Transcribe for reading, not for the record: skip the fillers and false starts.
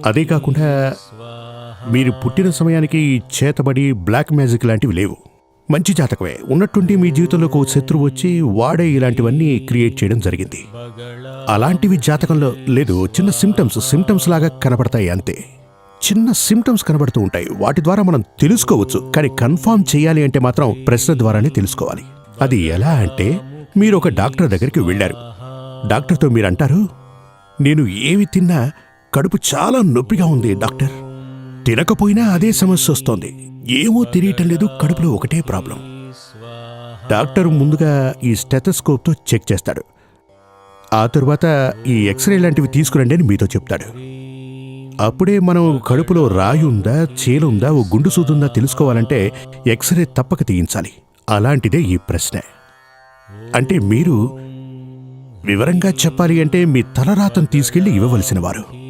అదే కాకుండా మీరు పుట్టిన సమయానికి చేతబడి బ్లాక్ మ్యాజిక్ లాంటివి లేవు. మంచి జాతకమే. ఉన్నట్టుండి మీ జీవితంలోకి ఒక శత్రువు వచ్చి వాడే ఇలాంటివన్నీ క్రియేట్ చేయడం జరిగింది. అలాంటివి జాతకంలో లేదు. చిన్న సిమ్టమ్స్ లాగా కనబడతాయి అంతే. చిన్న సిమ్టమ్స్ కనబడుతూ ఉంటాయి. వాటి ద్వారా మనం తెలుసుకోవచ్చు. కానీ కన్ఫర్మ్ చేయాలి అంటే మాత్రం ప్రశ్న ద్వారానే తెలుసుకోవాలి. అది ఎలా అంటే, మీరు ఒక డాక్టర్ దగ్గరికి వెళ్ళారు. డాక్టర్తో మీరు అంటారు, నేను ఏమి తిన్నా కడుపు చాలా నొప్పిగా ఉంది డాక్టర్. తినకపోయినా అదే సమస్య వస్తోంది. ఏమో తెలియటం లేదు, కడుపులో ఒకటే ప్రాబ్లం. డాక్టర్ ముందుగా ఈ స్టెథోస్కోప్తో చెక్ చేస్తాడు. ఆ తరువాత ఈ ఎక్స్రే లాంటివి తీసుకురండి అని మీతో చెప్తాడు. అప్పుడే మనం కడుపులో రాయి ఉందా, చేలుందా, ఓ గుండు సూదుందా తెలుసుకోవాలంటే ఎక్స్రే తప్పక తీయించాలి. అలాంటిదే ఈ ప్రశ్న. అంటే మీరు వివరంగా చెప్పాలి అంటే మీ తలరాతను తీసుకెళ్లి ఇవ్వవలసిన వారు.